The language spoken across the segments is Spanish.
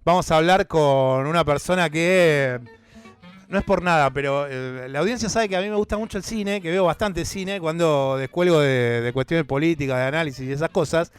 vamos a hablar con una persona que no es por nada, pero la audiencia sabe que a mí me gusta mucho el cine, que veo bastante cine cuando descuelgo de cuestiones políticas, de análisis y esas cosas.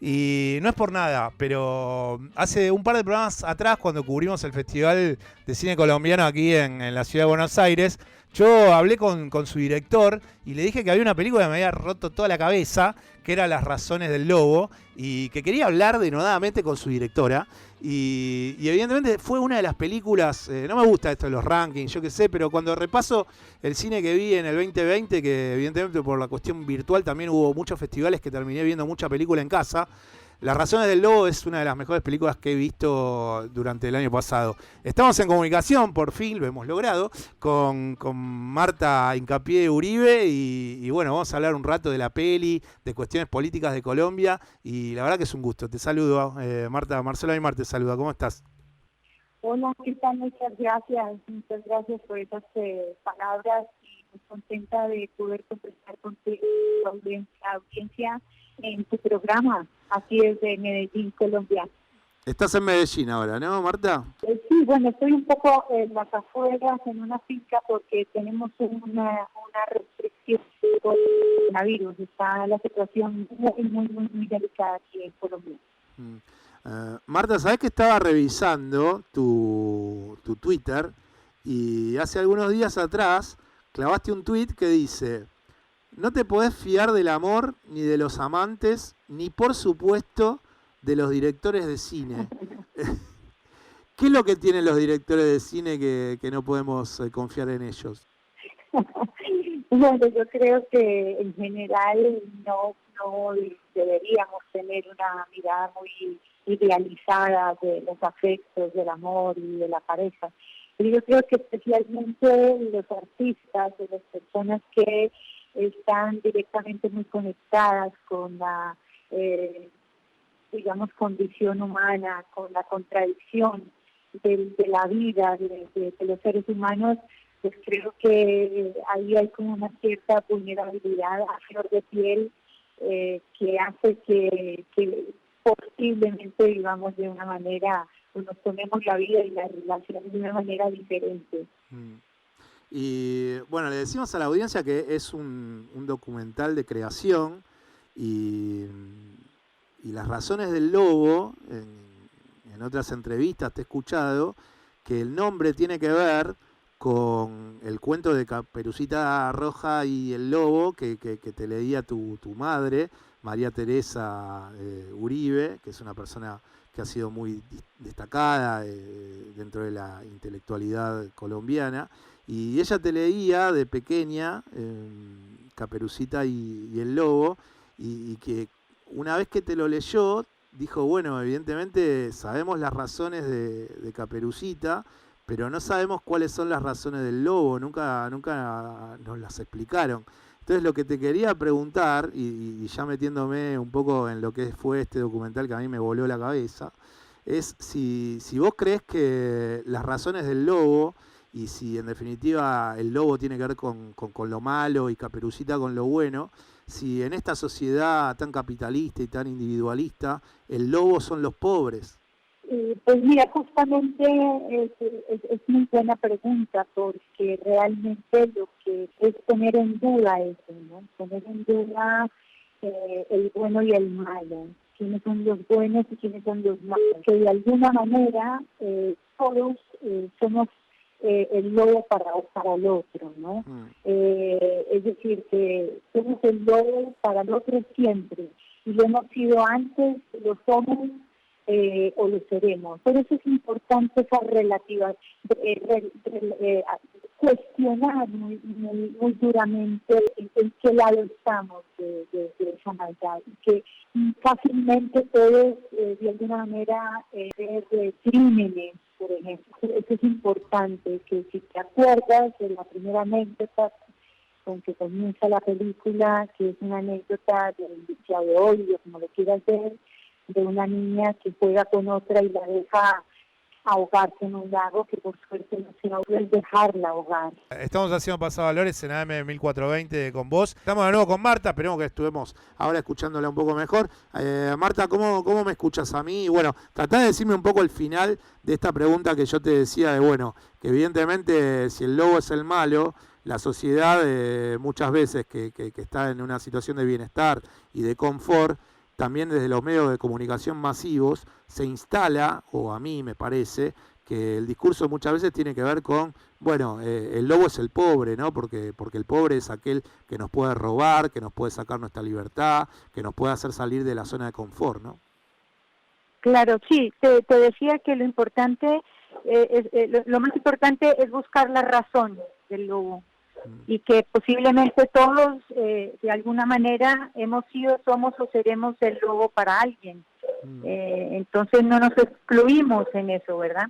Y no es por nada, pero hace un par de programas atrás, cuando cubrimos el Festival de Cine Colombiano aquí en la ciudad de Buenos Aires, yo hablé con su director y le dije que había una película que me había roto toda la cabeza, que era Las Razones del Lobo, y que quería hablar denodadamente con su directora. Y evidentemente fue una de las películas, no me gusta esto de los rankings, yo qué sé, pero cuando repaso el cine que vi en el 2020, que evidentemente por la cuestión virtual también hubo muchos festivales que terminé viendo mucha película en casa, Las Razones del Lobo es una de las mejores películas que he visto durante el año pasado. Estamos en comunicación, por fin lo hemos logrado, con Marta Hincapié Uribe y bueno, vamos a hablar un rato de la peli, de cuestiones políticas de Colombia y la verdad que es un gusto. Te saludo, Marta, Marcelo Aymar te saluda, ¿cómo estás? Hola, ¿qué tal? Muchas gracias por esas palabras y muy contenta de poder conversar contigo, audiencia en tu programa, aquí desde Medellín, Colombia. Estás en Medellín ahora, ¿no, Marta? Sí, bueno, estoy un poco en las afueras, en una finca, porque tenemos una restricción por el coronavirus. Está la situación muy delicada aquí en Colombia. Marta, ¿sabés que estaba revisando tu Twitter y hace algunos días atrás clavaste un tweet que dice: no te podés fiar del amor, ni de los amantes, ni por supuesto de los directores de cine. ¿Qué es lo que tienen los directores de cine que no podemos confiar en ellos? Bueno, yo creo que en general no deberíamos tener una mirada muy idealizada de los afectos, del amor y de la pareja. Pero yo creo que especialmente los artistas, de las personas que están directamente muy conectadas con la, digamos, condición humana, con la contradicción de la vida de los seres humanos, pues creo que ahí hay como una cierta vulnerabilidad a flor de piel que hace que posiblemente vivamos de una manera, o nos tomemos la vida y las relaciones de una manera diferente. Y bueno, le decimos a la audiencia que es un documental de creación y Las Razones del Lobo, en otras entrevistas te he escuchado que el nombre tiene que ver con el cuento de Caperucita Roja y el Lobo que te leía tu madre, María Teresa Uribe, que es una persona que ha sido muy destacada dentro de la intelectualidad colombiana, y ella te leía de pequeña Caperucita y el Lobo, y que una vez que te lo leyó, dijo, bueno, evidentemente sabemos las razones de Caperucita, pero no sabemos cuáles son las razones del lobo, nunca nos las explicaron. Entonces lo que te quería preguntar, y ya metiéndome un poco en lo que fue este documental que a mí me voló la cabeza, es si vos crees que las razones del lobo, y si en definitiva el lobo tiene que ver con lo malo y Caperucita con lo bueno, si en esta sociedad tan capitalista y tan individualista, el lobo son los pobres. Pues mira, justamente es muy buena pregunta, porque realmente lo que es poner en duda eso, ¿no? Poner en duda el bueno y el malo, quiénes son los buenos y quiénes son los malos, que de alguna manera todos somos el lobo para el otro, ¿no? Es decir, que somos el lobo para el otro siempre, y lo hemos sido antes, lo somos o lo seremos. Por eso es importante esa relativa, cuestionar muy duramente en qué lado estamos de esa maldad, y que fácilmente puedes de alguna manera ver crímenes, por ejemplo. Eso es importante, que si te acuerdas de la primera anécdota con que comienza la película, que es una anécdota del día de hoy, o como lo quieras ver, de una niña que juega con otra y la deja ahogarse en un lago, que por suerte no se ahoga, es dejarla ahogar. Estamos haciendo Pasavalores en AM 1420 con vos. Estamos de nuevo con Marta, esperemos que estuvimos ahora escuchándola un poco mejor. Marta, ¿cómo me escuchas a mí? Y bueno, tratá de decirme un poco el final de esta pregunta que yo te decía de, bueno, que evidentemente si el lobo es el malo, la sociedad muchas veces que está en una situación de bienestar y de confort, también desde los medios de comunicación masivos, se instala, o a mí me parece, que el discurso muchas veces tiene que ver con, bueno, el lobo es el pobre, ¿no? Porque el pobre es aquel que nos puede robar, que nos puede sacar nuestra libertad, que nos puede hacer salir de la zona de confort, ¿no? Claro, sí, te decía que lo importante, lo más importante es buscar la razón del lobo. Y que posiblemente todos de alguna manera hemos sido, somos o seremos el lobo para alguien. Entonces no nos excluimos en eso, ¿verdad?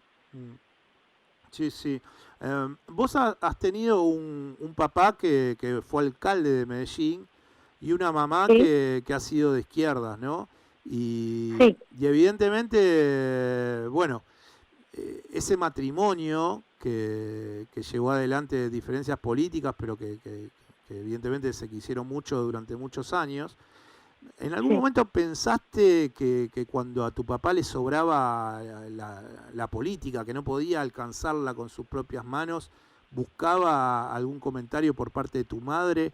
Sí, sí. Vos has tenido un papá que fue alcalde de Medellín y una mamá ¿Sí? que ha sido de izquierdas, ¿no? Sí. Y evidentemente, bueno, ese matrimonio que llevó adelante diferencias políticas, pero que evidentemente se quisieron mucho durante muchos años. ¿En algún momento pensaste que cuando a tu papá le sobraba la política, que no podía alcanzarla con sus propias manos, buscaba algún comentario por parte de tu madre?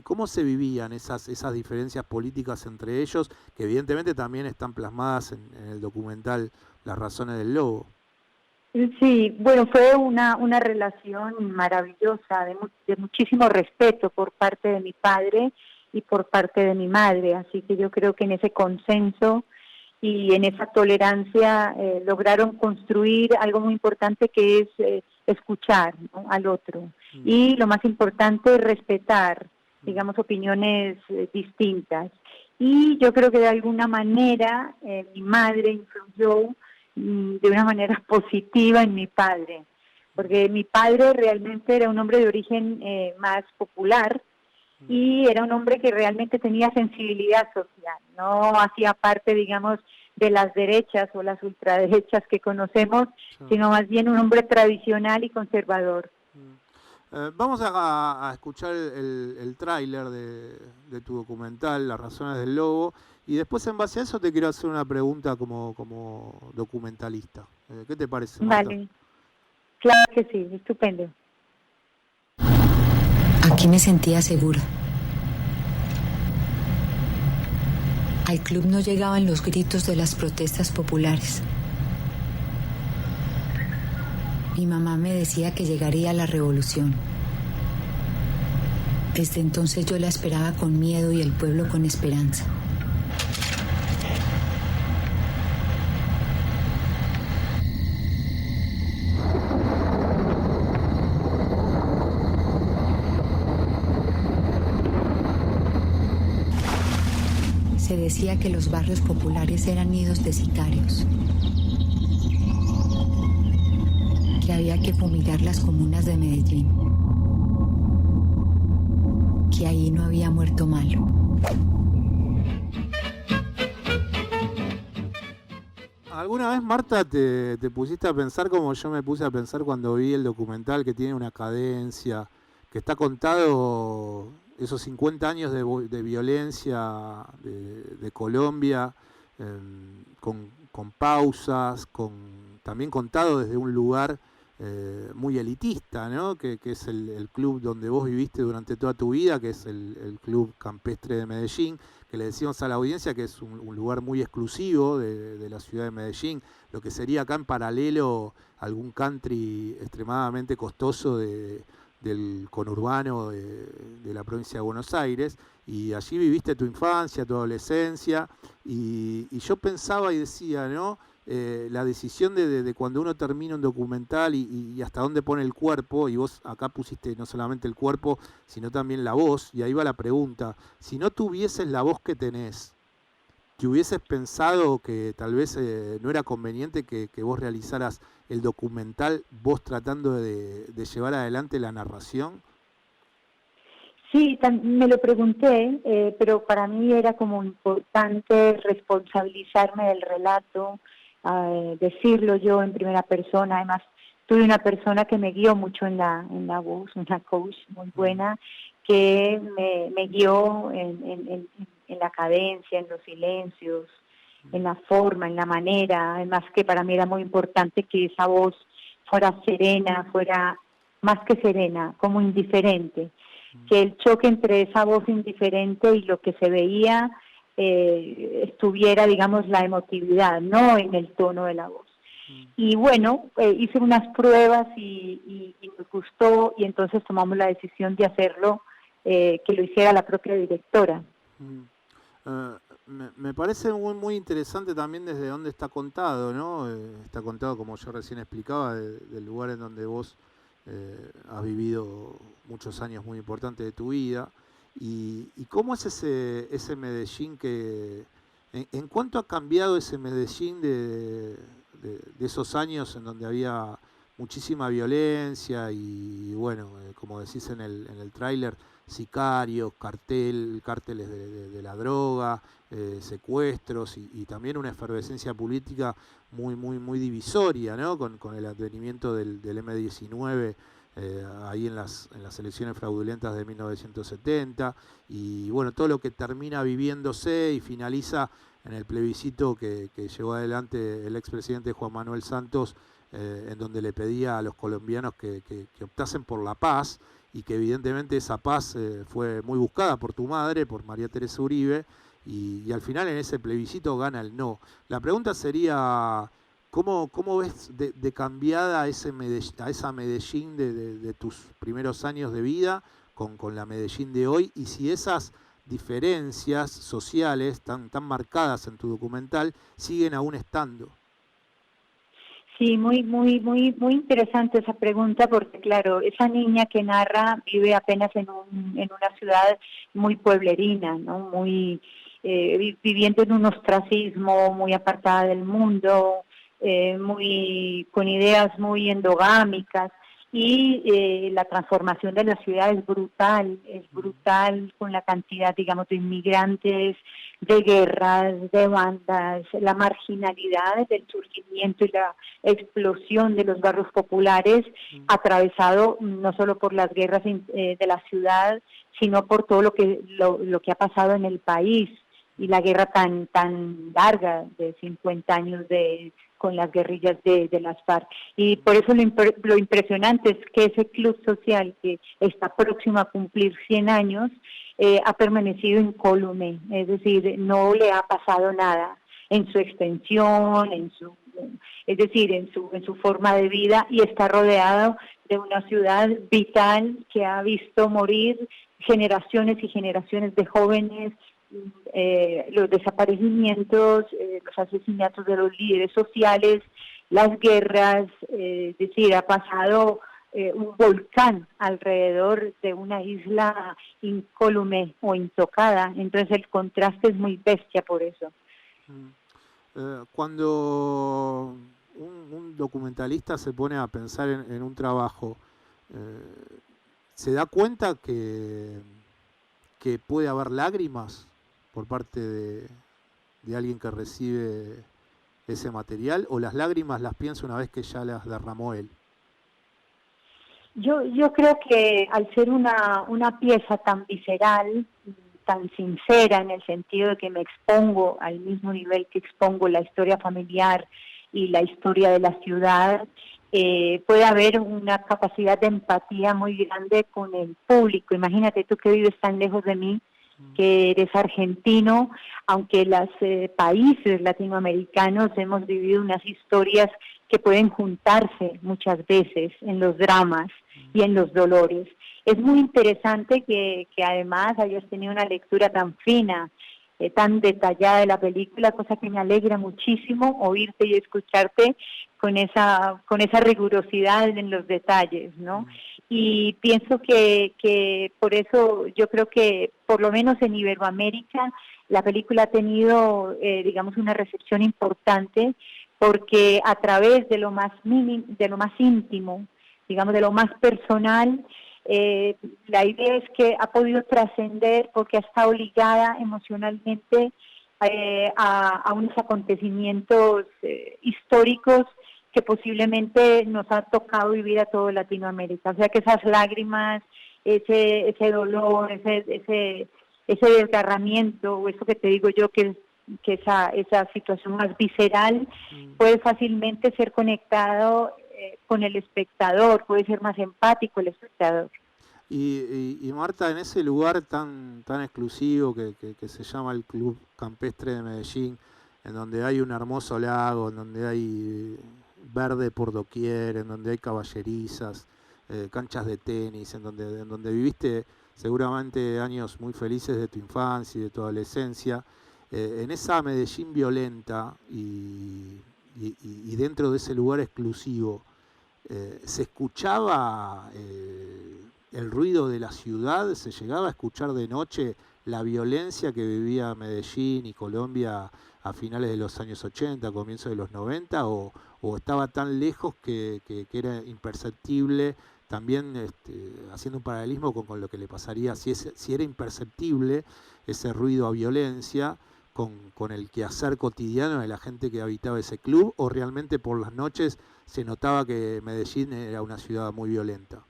¿Cómo se vivían esas diferencias políticas entre ellos, que evidentemente también están plasmadas en el documental Las razones del lobo? Sí, bueno, fue una relación maravillosa, de muchísimo respeto por parte de mi padre y por parte de mi madre, así que yo creo que en ese consenso y en esa tolerancia lograron construir algo muy importante, que es escuchar, ¿no?, al otro, y lo más importante, respetar, digamos, opiniones distintas. Y yo creo que de alguna manera mi madre influyó de una manera positiva en mi padre, porque mi padre realmente era un hombre de origen más popular y era un hombre que realmente tenía sensibilidad social, no hacía parte, digamos, de las derechas o las ultraderechas que conocemos, sino más bien un hombre tradicional y conservador. Vamos a escuchar el tráiler de tu documental, Las razones del lobo, y después en base a eso te quiero hacer una pregunta como documentalista. ¿Qué te parece, Marta? Vale, claro que sí, estupendo. Aquí me sentía segura. Al club no llegaban los gritos de las protestas populares. Mi mamá me decía que llegaría la revolución. Desde entonces yo la esperaba con miedo y el pueblo con esperanza. Se decía que los barrios populares eran nidos de sicarios, que había que fumigar las comunas de Medellín, que ahí no había muerto malo. ¿Alguna vez, Marta, te pusiste a pensar como yo me puse a pensar cuando vi el documental, que tiene una cadencia, que está contado esos 50 años de violencia de Colombia, con pausas, también contado desde un lugar muy elitista, ¿no? Que es el club donde vos viviste durante toda tu vida, que es el Club Campestre de Medellín, que le decimos a la audiencia que es un lugar muy exclusivo de la ciudad de Medellín, lo que sería acá en paralelo algún country extremadamente costoso del conurbano de la provincia de Buenos Aires, y allí viviste tu infancia, tu adolescencia, y yo pensaba y decía, ¿no? La decisión de cuando uno termina un documental y hasta dónde pone el cuerpo, y vos acá pusiste no solamente el cuerpo, sino también la voz, y ahí va la pregunta: si no tuvieses la voz que tenés, ¿te hubieses pensado que tal vez no era conveniente que vos realizaras el documental, vos tratando de llevar adelante la narración? Sí, me lo pregunté, pero para mí era como importante responsabilizarme del relato, decirlo yo en primera persona. Además, tuve una persona que me guió mucho en la voz, una coach muy buena, que me guió en la cadencia, en los silencios, en la forma, en la manera. Además que para mí era muy importante que esa voz fuera serena, fuera más que serena, como indiferente, que el choque entre esa voz indiferente y lo que se veía estuviera, digamos, la emotividad, no en el tono de la voz. Y bueno, hice unas pruebas y me gustó, y entonces tomamos la decisión de hacerlo, que lo hiciera la propia directora. Me parece muy interesante también desde dónde está contado, ¿no? Está contado, como yo recién explicaba, del lugar en donde vos has vivido muchos años muy importantes de tu vida. ¿Y cómo es ese Medellín que... ¿En cuánto ha cambiado ese Medellín de esos años en donde había muchísima violencia y, bueno, como decís en el tráiler, sicarios, cárteles de la droga, secuestros y también una efervescencia política muy divisoria, ¿no? Con el advenimiento del M-19 ahí en las elecciones fraudulentas de 1970 y bueno, todo lo que termina viviéndose y finaliza en el plebiscito que llevó adelante el expresidente Juan Manuel Santos, en donde le pedía a los colombianos que optasen por la paz, y que evidentemente esa paz fue muy buscada por tu madre, por María Teresa Uribe, y al final en ese plebiscito gana el no. La pregunta sería, ¿cómo ves de cambiada a esa Medellín de tus primeros años de vida con la Medellín de hoy? Y si esas diferencias sociales tan marcadas en tu documental siguen aún estando. Sí, muy interesante esa pregunta, porque claro, esa niña que narra vive apenas en una ciudad muy pueblerina, ¿no? Muy viviendo en un ostracismo, muy apartada del mundo, con ideas muy endogámicas. Y la transformación de la ciudad es brutal con la cantidad, digamos, de inmigrantes, de guerras, de bandas, la marginalidad del surgimiento y la explosión de los barrios populares, atravesado no solo por las guerras de la ciudad, sino por todo lo que ha pasado en el país, y la guerra tan larga de 50 años con las guerrillas de las FARC. Y por eso lo impresionante es que ese club social, que está próximo a cumplir 100 años, ha permanecido incólume, es decir, no le ha pasado nada en su extensión, en su forma de vida, y está rodeado de una ciudad vital que ha visto morir generaciones y generaciones de jóvenes, los desaparecimientos, los asesinatos de los líderes sociales, las guerras, es decir, ha pasado un volcán alrededor de una isla incólume o intocada. Entonces el contraste es muy bestia por eso. Cuando un documentalista se pone a pensar en un trabajo, ¿se da cuenta que puede haber lágrimas por parte de alguien que recibe ese material, o las lágrimas las piensa una vez que ya las derramó él? Yo creo que al ser una pieza tan visceral, tan sincera, en el sentido de que me expongo al mismo nivel que expongo la historia familiar y la historia de la ciudad, puede haber una capacidad de empatía muy grande con el público. Imagínate tú que vives tan lejos de mí, que eres argentino, aunque los países latinoamericanos hemos vivido unas historias que pueden juntarse muchas veces en los dramas y en los dolores. Es muy interesante que además hayas tenido una lectura tan fina, tan detallada de la película, cosa que me alegra muchísimo oírte y escucharte con esa rigurosidad en los detalles, ¿no? Y pienso que por eso yo creo que por lo menos en Iberoamérica la película ha tenido, digamos, una recepción importante, porque a través de lo más íntimo, digamos, de lo más personal, la idea es que ha podido trascender porque ha estado ligada emocionalmente a unos acontecimientos históricos que posiblemente nos ha tocado vivir a todo Latinoamérica. O sea que esas lágrimas, ese dolor, ese desgarramiento, o eso que te digo yo, que esa situación más visceral, puede fácilmente ser conectado con el espectador, puede ser más empático el espectador. Y Marta, en ese lugar tan exclusivo que se llama el Club Campestre de Medellín, en donde hay un hermoso lago, en donde hay verde por doquier, en donde hay caballerizas, canchas de tenis, en donde viviste seguramente años muy felices de tu infancia y de tu adolescencia, en esa Medellín violenta y dentro de ese lugar exclusivo, ¿se escuchaba el ruido de la ciudad? ¿Se llegaba a escuchar de noche la violencia que vivía Medellín y Colombia a finales de los años 80, comienzos de los 90? ¿O estaba tan lejos que era imperceptible? También haciendo un paralelismo con lo que le pasaría si era imperceptible ese ruido a violencia con el quehacer cotidiano de la gente que habitaba ese club, o realmente por las noches se notaba que Medellín era una ciudad muy violenta.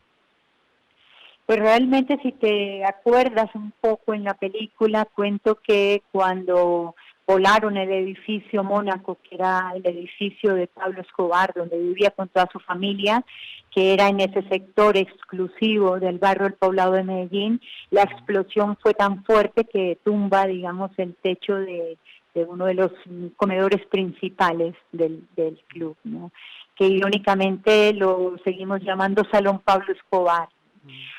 Pues realmente, si te acuerdas un poco en la película, cuento que cuando volaron el edificio Mónaco, que era el edificio de Pablo Escobar, donde vivía con toda su familia, que era en ese sector exclusivo del barrio El Poblado de Medellín, la explosión fue tan fuerte que tumba, digamos, el techo de uno de los comedores principales del club, ¿no? Que irónicamente lo seguimos llamando Salón Pablo Escobar.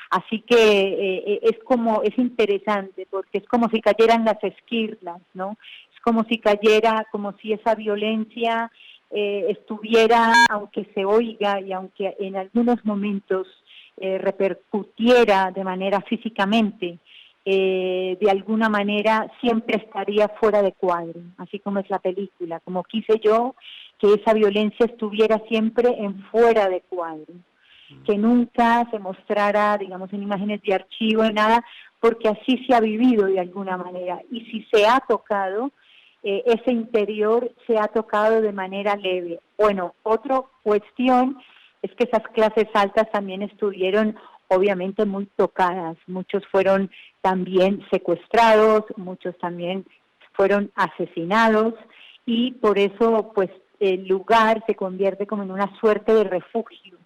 Así que es interesante, porque es como si cayeran las esquirlas, ¿no? Es como si cayera, como si esa violencia estuviera, aunque se oiga y aunque en algunos momentos repercutiera de manera físicamente, de alguna manera siempre estaría fuera de cuadro, así como es la película, como quise yo que esa violencia estuviera siempre en fuera de cuadro, que nunca se mostrara, digamos, en imágenes de archivo, en nada, porque así se ha vivido de alguna manera. Y si se ha tocado, ese interior se ha tocado de manera leve. Bueno, otra cuestión es que esas clases altas también estuvieron obviamente muy tocadas. Muchos fueron también secuestrados, muchos también fueron asesinados, y por eso pues el lugar se convierte como en una suerte de refugio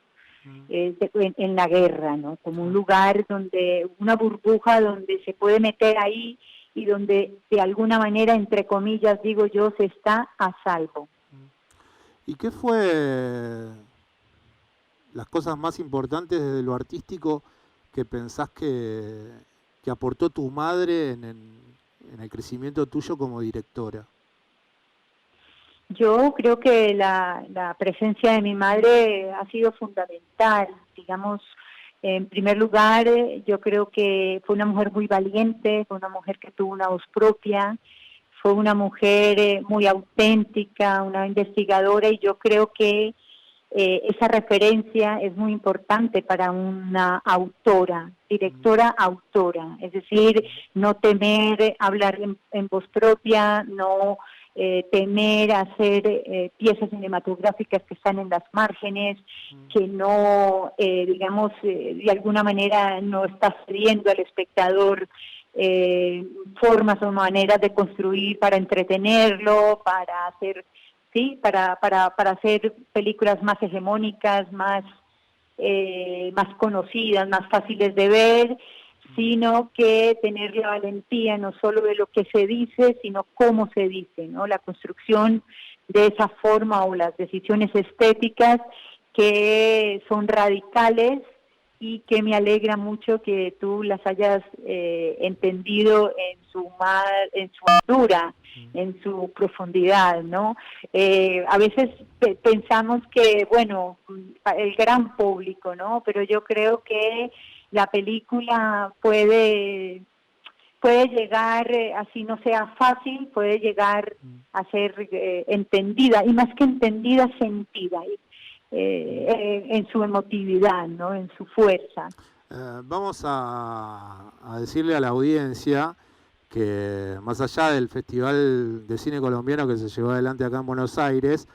en la guerra, ¿no? Como un lugar donde, una burbuja donde se puede meter ahí y donde de alguna manera, entre comillas, digo yo, se está a salvo. ¿Y qué fue las cosas más importantes desde lo artístico que pensás que aportó tu madre en el crecimiento tuyo como directora? Yo creo que la presencia de mi madre ha sido fundamental, digamos. En primer lugar, yo creo que fue una mujer muy valiente, fue una mujer que tuvo una voz propia, fue una mujer muy auténtica, una investigadora, y yo creo que esa referencia es muy importante para una autora, directora autora, es decir, no temer hablar en voz propia, no temer hacer piezas cinematográficas que están en las márgenes, que no, digamos, de alguna manera no está cediendo al espectador formas o maneras de construir para entretenerlo, para hacer, sí, para hacer películas más hegemónicas, más conocidas, más fáciles de ver, sino que tener la valentía no solo de lo que se dice, sino cómo se dice, ¿no? La construcción de esa forma o las decisiones estéticas que son radicales y que me alegra mucho que tú las hayas entendido en su altura, en su profundidad, ¿no? A veces pensamos que, bueno, el gran público, ¿no? Pero yo creo que la película puede llegar, así no sea fácil, puede llegar a ser entendida, y más que entendida, sentida, en su emotividad, ¿no? En su fuerza. Vamos a decirle a la audiencia que más allá del Festival de Cine Colombiano que se llevó adelante acá en Buenos Aires,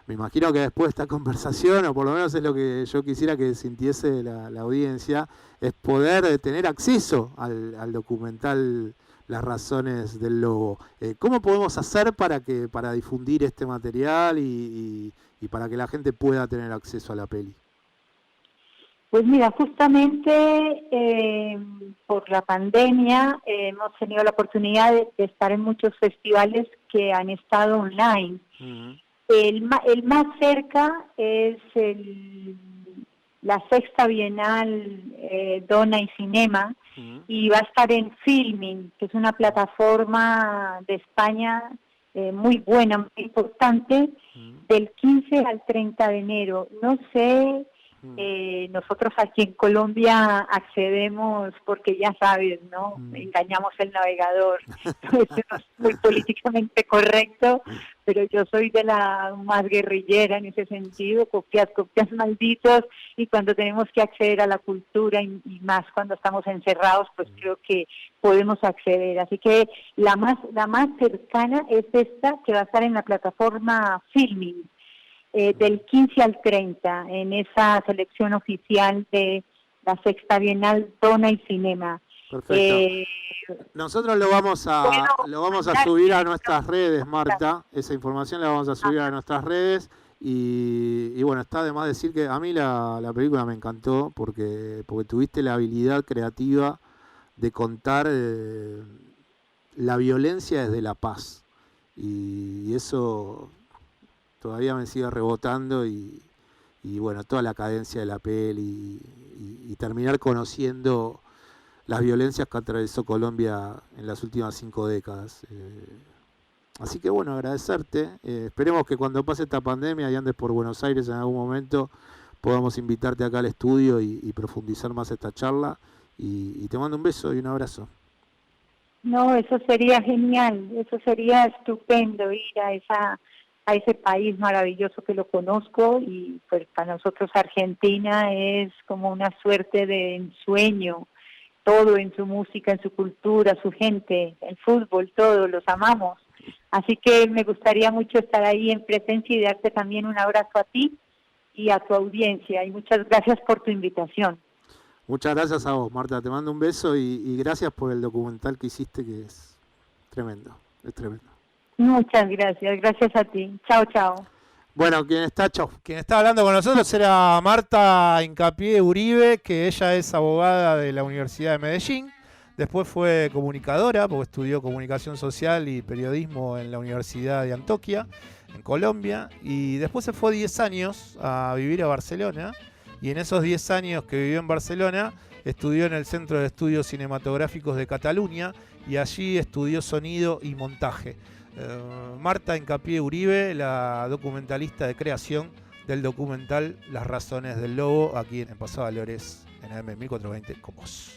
me imagino que después de esta conversación, o por lo menos es lo que yo quisiera que sintiese la audiencia, es poder tener acceso al documental Las razones del lobo. ¿Cómo podemos hacer para difundir este material y para que la gente pueda tener acceso a la peli? Pues mira, justamente por la pandemia hemos tenido la oportunidad de estar en muchos festivales que han estado online. Uh-huh. El más cerca es la Sexta Bienal Dona y Cinema, uh-huh, y va a estar en Filmin, que es una plataforma de España muy buena, muy importante, uh-huh, del 15 al 30 de enero. No sé, nosotros aquí en Colombia accedemos porque ya sabes, ¿no? Engañamos el navegador. Eso no es muy políticamente correcto, pero yo soy de la más guerrillera en ese sentido, copias malditos, y cuando tenemos que acceder a la cultura y más cuando estamos encerrados, pues creo que podemos acceder. Así que la más cercana es esta, que va a estar en la plataforma Filmin, del 15 al 30, en esa selección oficial de la Sexta Bienal Dona y Cinema. Perfecto. Nosotros lo vamos a subir a nuestras redes, Marta. Esa información la vamos a subir a nuestras redes. Y bueno, está de más decir que a mí la película me encantó porque tuviste la habilidad creativa de contar la violencia desde la paz. Y eso todavía me sigue rebotando y bueno, toda la cadencia de la peli y terminar conociendo las violencias que atravesó Colombia en las últimas 5 décadas. Así que bueno, agradecerte. Esperemos que cuando pase esta pandemia y andes por Buenos Aires en algún momento podamos invitarte acá al estudio y profundizar más esta charla. Y te mando un beso y un abrazo. No, eso sería genial, eso sería estupendo, ir a ese país maravilloso que lo conozco, y pues para nosotros Argentina es como una suerte de ensueño, todo en su música, en su cultura, su gente, el fútbol, todo, los amamos. Así que me gustaría mucho estar ahí en presencia y darte también un abrazo a ti y a tu audiencia, y muchas gracias por tu invitación. Muchas gracias a vos, Marta, te mando un beso y gracias por el documental que hiciste, que es tremendo, es tremendo. Muchas gracias a ti. Chao, chao. Bueno, quien está hablando con nosotros era Marta Hincapié Uribe, que ella es abogada de la Universidad de Medellín. Después fue comunicadora, porque estudió comunicación social y periodismo en la Universidad de Antioquia, en Colombia. Y después se fue 10 años a vivir a Barcelona. Y en esos 10 años que vivió en Barcelona, estudió en el Centro de Estudios Cinematográficos de Cataluña y allí estudió sonido y montaje. Marta Hincapié Uribe, la documentalista de creación del documental Las razones del lobo, aquí en Paso Valores, en AM 1420, con vos.